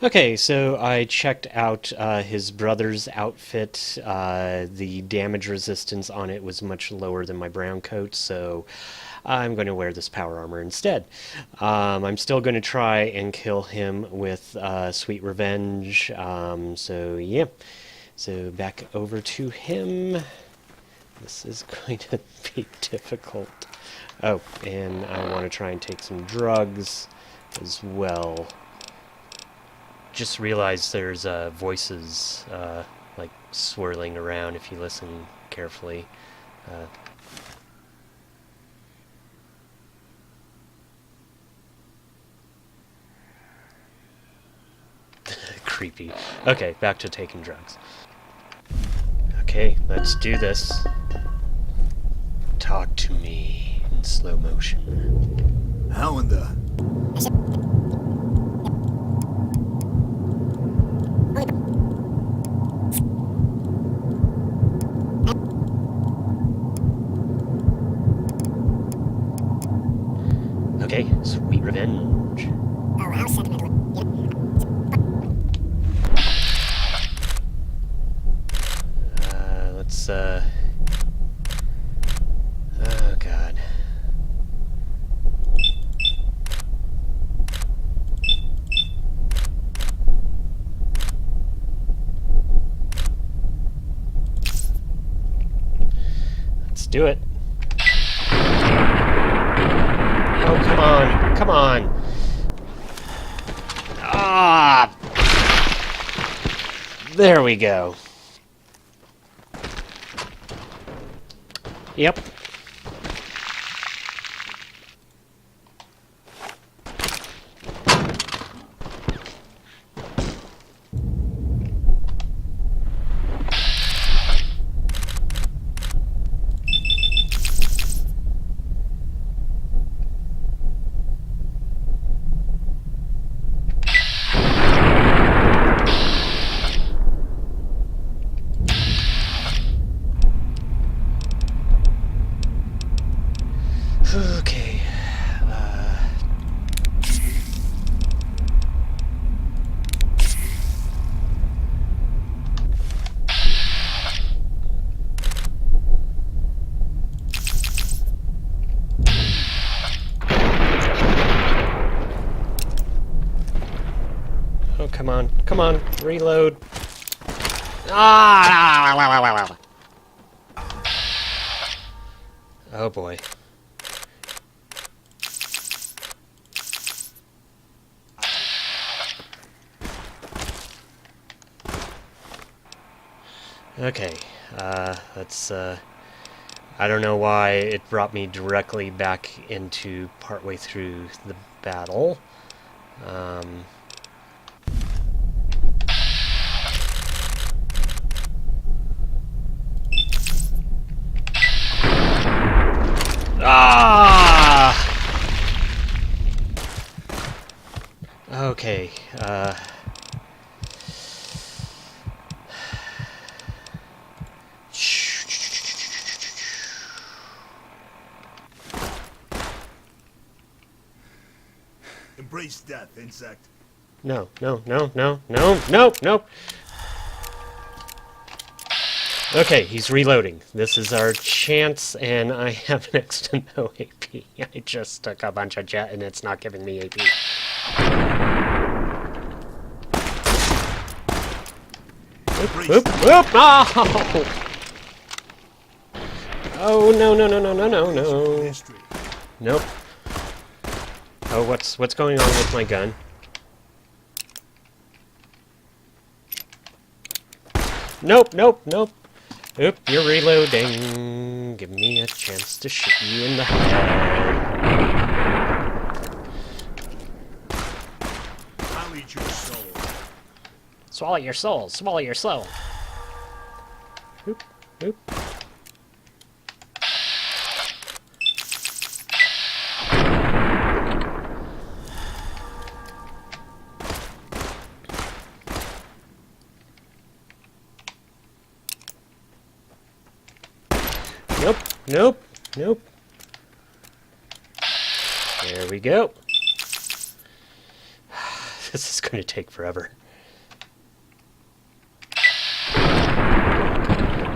Okay, so I checked out his brother's outfit. The damage resistance on it was much lower than my brown coat, so I'm going to wear this power armor instead. I'm still going to try and kill him with Sweet Revenge. So yeah, so back over to him. This is going to be difficult. Oh, and I want to try and take some drugs as well. Just realized there's voices like swirling around if you listen carefully. Uh, creepy. Okay, back to taking drugs. Okay, let's do this. Talk to me in slow motion. How in the... Okay, Sweet Revenge. Oh, how sentimental. Let's, oh, God. Let's do it. Oh, come on. Come on. Ah! There we go. Yep. Okay. Oh, come on. Come on. Reload. Ah! Oh, boy. Okay, that's, I don't know why it brought me directly back into partway through the battle. Ah! Okay, Embrace death, insect. No, no, no, no, no, no, no! Okay, he's reloading. This is our chance, and I have next to no AP. I just took a bunch of jet, and it's not giving me AP. Whoop, whoop, whoop! Oh! Oh, no, no, no, no, no, no, no. Nope. Oh, what's going on with my gun? Nope, nope, nope. Oop, you're reloading. Give me a chance to shoot you in the head. I'll eat your soul. Swallow your soul. Swallow your soul. Oop, oop. Nope, nope, nope. There we go. This is going to take forever.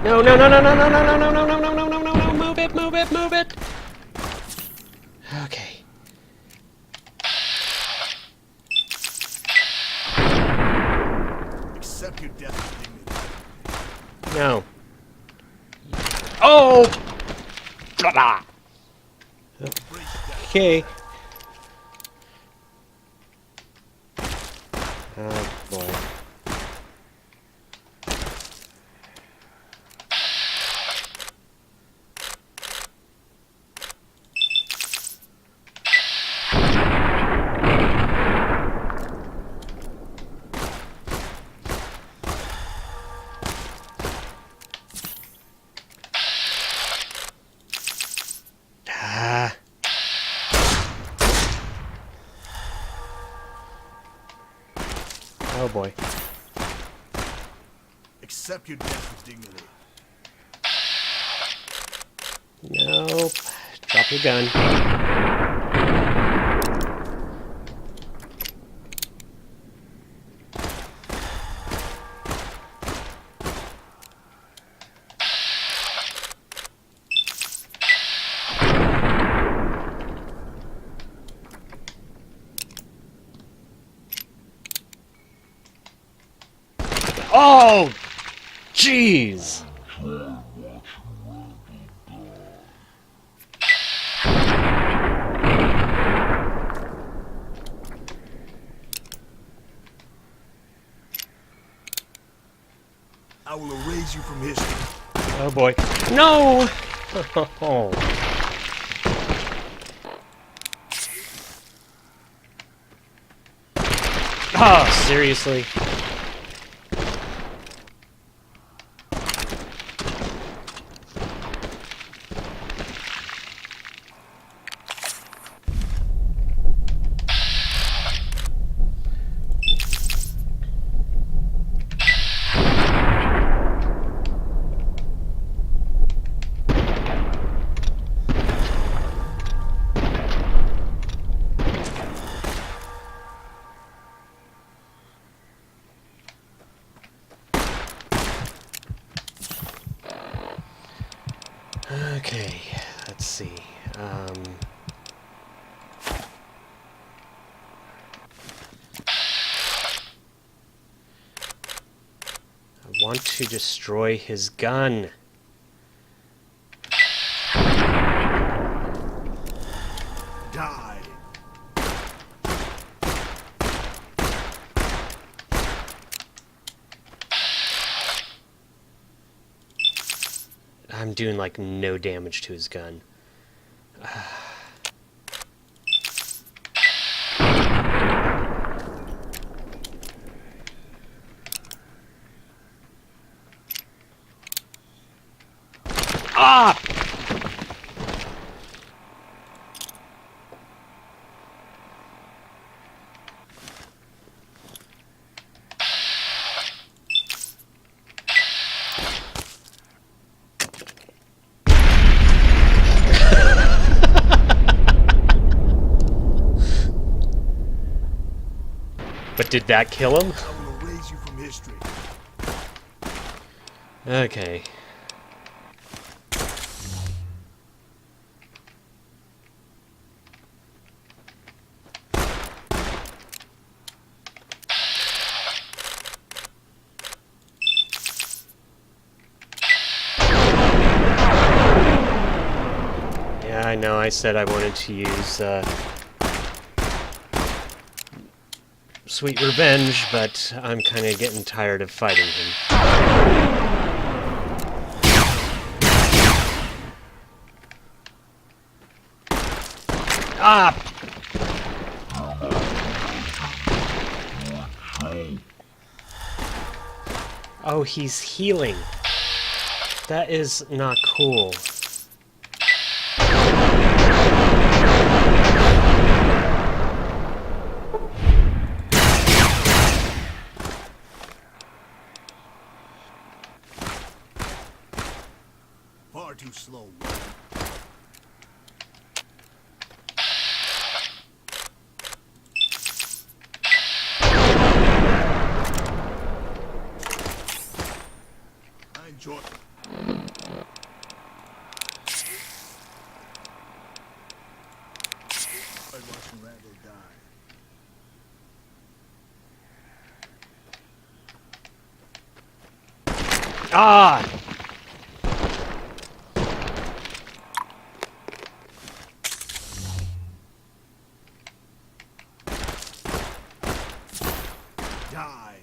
No, no, no, no, no, no, no, no, no, no, no, no, no, no, no, no, move it, move it, move it. Okay. Accept your death with dignity. No. Oh! Blah. Embrace death. Okay. Oh, boy. Ah. Oh boy. Accept your death with dignity. Nope. Drop your gun. Oh! Jeez! I will erase you from history. Oh boy. No! Oh. Oh, seriously? Okay, let's see. I want to destroy his gun. Die. I'm doing like no damage to his gun. Ah! But did that kill him? I will erase you from history. Okay. Yeah, I know, I said I wanted to use, Sweet Revenge, but I'm kind of getting tired of fighting him. Ah! Oh, he's healing. That is not cool. Far too slow. Ah! Die.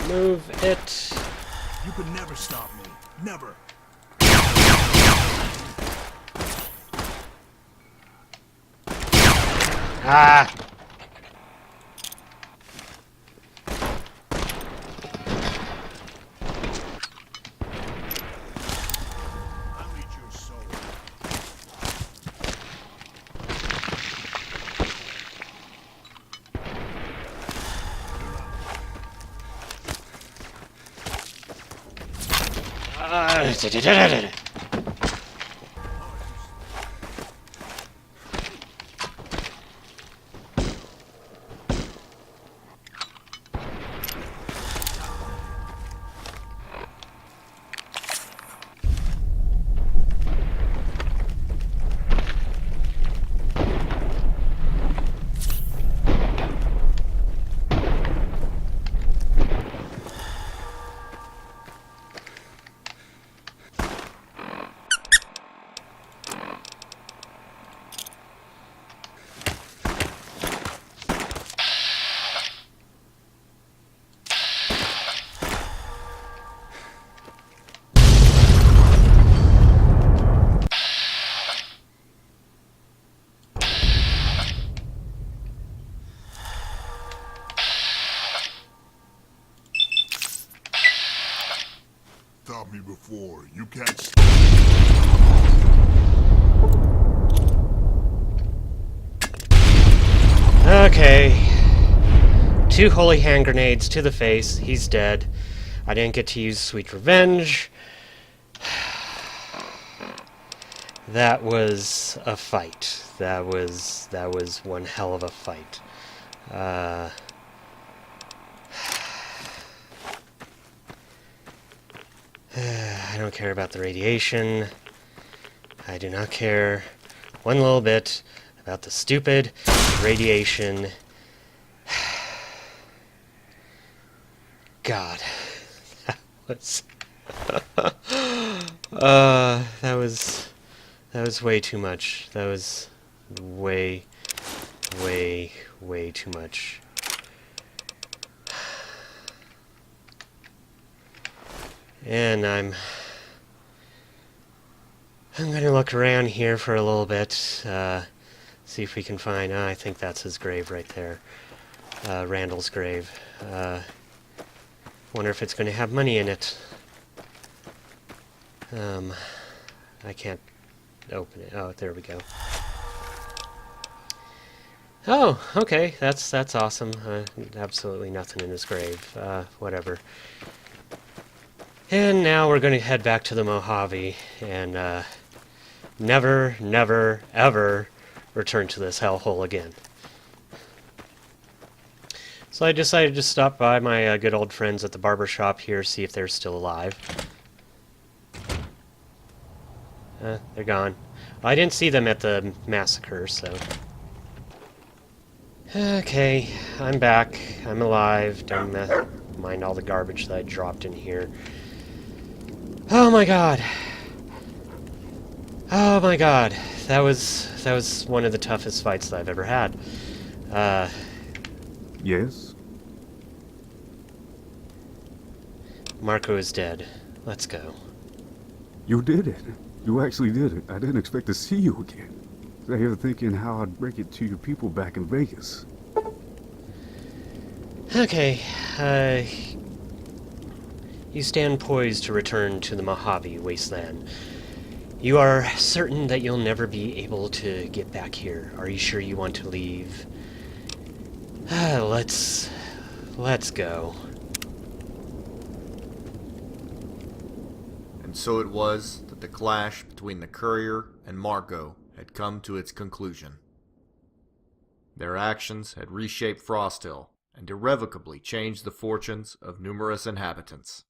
Move it. You can never stop me. Never. Ah! I need your soul. Stop me before. You can't stop. Okay. 2 holy hand grenades to the face. He's dead. I didn't get to use Sweet Revenge. That was a fight. That was one hell of a fight. I don't care about the radiation. I do not care one little bit about the stupid radiation. God, that was way too much. That was way too much. And I'm gonna look around here for a little bit, see if we can find. I think that's his grave right there, Randall's grave. Wonder if it's going to have money in it. I can't open it. Oh, there we go. Oh, okay. That's awesome. Absolutely nothing in his grave. Whatever. And now we're going to head back to the Mojave and never, ever return to this hellhole again. So I decided to stop by my good old friends at the barber shop here, see if they're still alive. They're gone. Well, I didn't see them at the massacre, so... Okay, I'm back. I'm alive. Don't mind all the garbage that I dropped in here. Oh my god. Oh my god. That was one of the toughest fights that I've ever had. Yes? Marco is dead. Let's go. You did it. You actually did it. I didn't expect to see you again. I was thinking how I'd break it to your people back in Vegas. Okay, you stand poised to return to the Mojave wasteland. You are certain that you'll never be able to get back here. Are you sure you want to leave? Let's go. And so it was that the clash between the courier and Marco had come to its conclusion. Their actions had reshaped Frost Hill and irrevocably changed the fortunes of numerous inhabitants.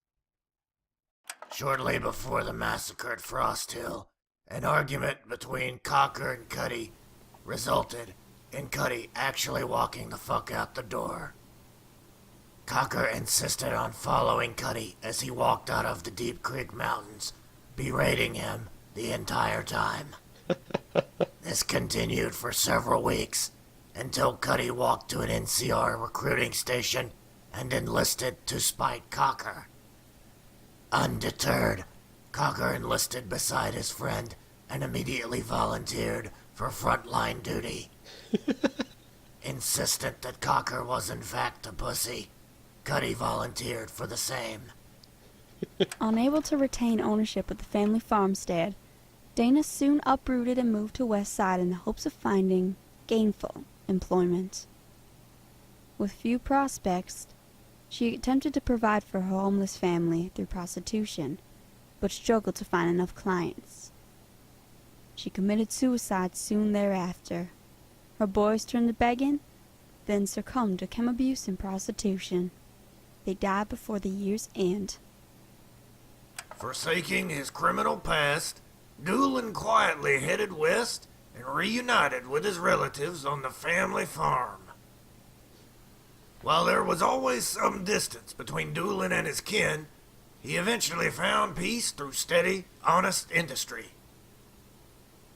Shortly before the massacre at Frost Hill, An argument between Cocker and Cuddy resulted in Cuddy actually walking the fuck out the door. Cocker insisted on following Cuddy as he walked out of the Deep Creek Mountains, berating him the entire time. This continued for several weeks until Cuddy walked to an NCR recruiting station and enlisted to spite Cocker. Undeterred, Cocker enlisted beside his friend and immediately volunteered for frontline duty. Insistent that Cocker was in fact a pussy, Cuddy volunteered for the same. Unable to retain ownership of the family farmstead, Dana soon uprooted and moved to West Side in the hopes of finding gainful employment. With few prospects, she attempted to provide for her homeless family through prostitution, but struggled to find enough clients. She committed suicide soon thereafter. Her boys turned to begging, then succumbed to chem abuse and prostitution. They died before the year's end. Forsaking his criminal past, Doolin quietly headed west and reunited with his relatives on the family farm. While there was always some distance between Doolin and his kin, he eventually found peace through steady, honest industry.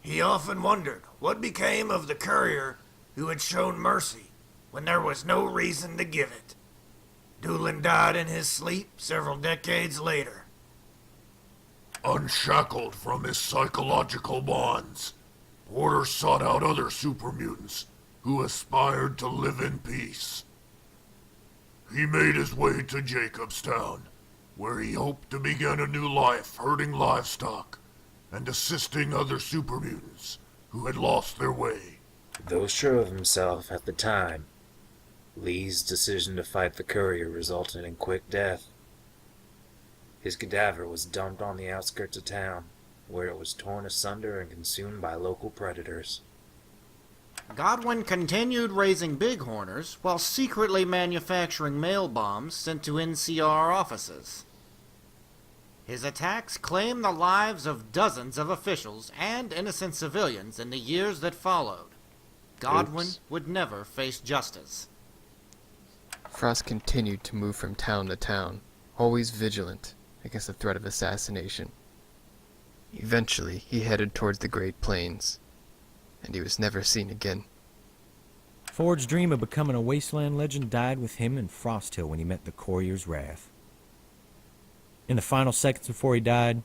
He often wondered what became of the courier who had shown mercy when there was no reason to give it. Doolin died in his sleep several decades later. Unshackled from his psychological bonds, Porter sought out other super mutants who aspired to live in peace. He made his way to Jacobstown, where he hoped to begin a new life herding livestock and assisting other super mutants who had lost their way. Though sure of himself at the time, Lee's decision to fight the courier resulted in quick death. His cadaver was dumped on the outskirts of town, where it was torn asunder and consumed by local predators. Godwin continued raising bighorners while secretly manufacturing mail bombs sent to NCR offices. His attacks claimed the lives of dozens of officials and innocent civilians in the years that followed. Godwin would never face justice. Frost continued to move from town to town, always vigilant against the threat of assassination. Eventually, he headed towards the Great Plains, and he was never seen again. Ford's dream of becoming a wasteland legend died with him in Frost Hill when he met the Courier's wrath. In the final seconds before he died,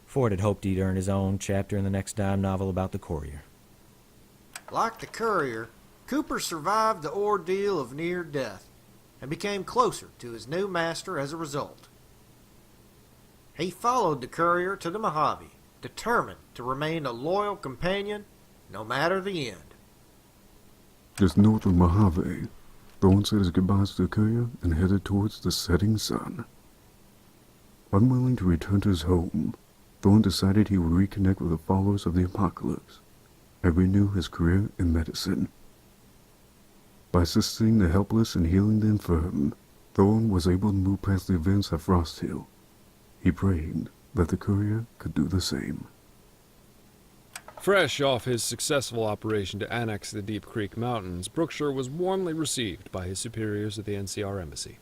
Ford had hoped he'd earn his own chapter in the next dime novel about the Courier. Like the courier, Cooper survived the ordeal of near death and became closer to his new master as a result. He followed the courier to the Mojave, determined to remain a loyal companion no matter the end. Just north of Mojave, Thorne said his goodbyes to the courier and headed towards the setting sun. Unwilling to return to his home, Thorne decided he would reconnect with the followers of the apocalypse and renew his career in medicine. By assisting the helpless and healing the infirm, Thorne was able to move past the events at Frost Hill. He prayed that the courier could do the same. Fresh off his successful operation to annex the Deep Creek Mountains, Brookshire was warmly received by his superiors at the NCR Embassy.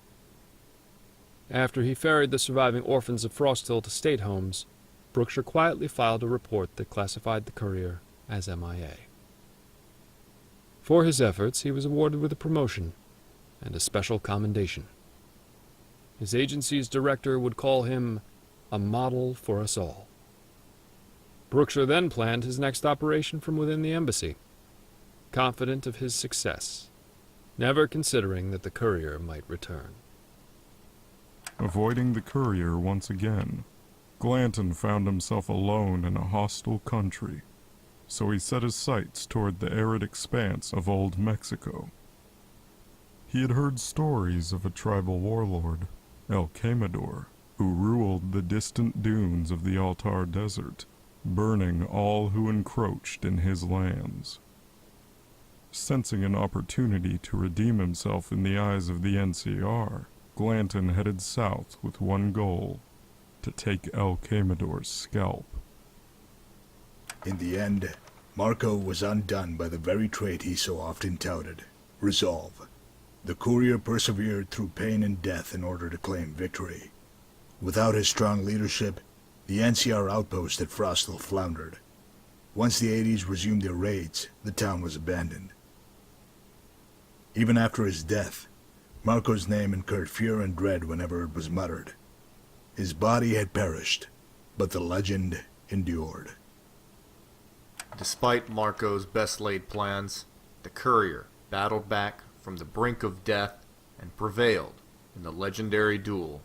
After he ferried the surviving orphans of Frost Hill to state homes, Brookshire quietly filed a report that classified the courier as MIA. For his efforts, he was awarded with a promotion and a special commendation. His agency's director would call him a model for us all. Brookshire then planned his next operation from within the embassy, confident of his success, never considering that the courier might return. Avoiding the courier once again, Glanton found himself alone in a hostile country, so he set his sights toward the arid expanse of Old Mexico. He had heard stories of a tribal warlord, El Quemador, who ruled the distant dunes of the Altar Desert, burning all who encroached in his lands. Sensing an opportunity to redeem himself in the eyes of the NCR, Glanton headed south with one goal: to take El Quemador's scalp. In the end, Marco was undone by the very trait he so often touted, resolve. The courier persevered through pain and death in order to claim victory. Without his strong leadership, the NCR outpost at Frosthill floundered. Once the 80s resumed their raids, the town was abandoned. Even after his death, Marco's name incurred fear and dread whenever it was muttered. His body had perished, but the legend endured. Despite Marco's best-laid plans, the courier battled back from the brink of death and prevailed in the legendary duel.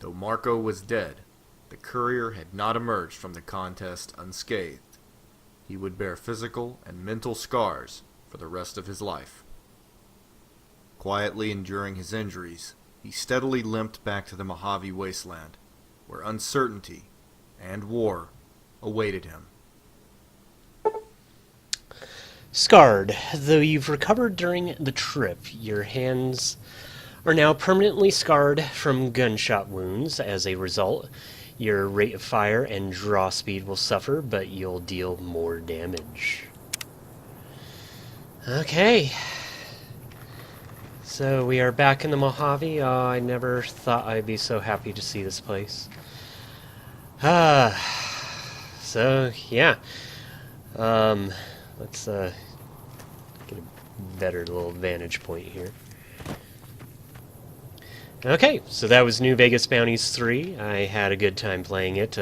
Though Marco was dead, the courier had not emerged from the contest unscathed. He would bear physical and mental scars for the rest of his life. Quietly enduring his injuries, he steadily limped back to the Mojave wasteland, where uncertainty and war awaited him. Scarred. Though you've recovered during the trip, your hands are now permanently scarred from gunshot wounds. As a result, your rate of fire and draw speed will suffer, but you'll deal more damage. Okay. So we are back in the Mojave. I never thought I'd be so happy to see this place. So yeah. Let's get a better little vantage point here. Okay, so that was New Vegas Bounties 3. I had a good time playing it.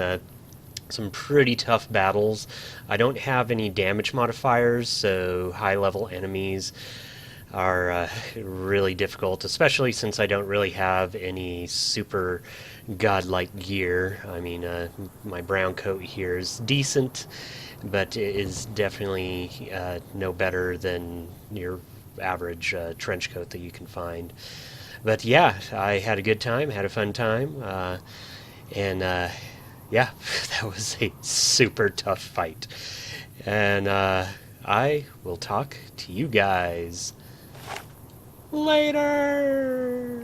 Some pretty tough battles. I don't have any damage modifiers, so high-level enemies are really difficult, especially since I don't really have any super godlike gear. I mean, my brown coat here is decent, but it is definitely no better than your average trench coat that you can find. But yeah, I had a good time, had a fun time, and yeah, that was a super tough fight. And I will talk to you guys later.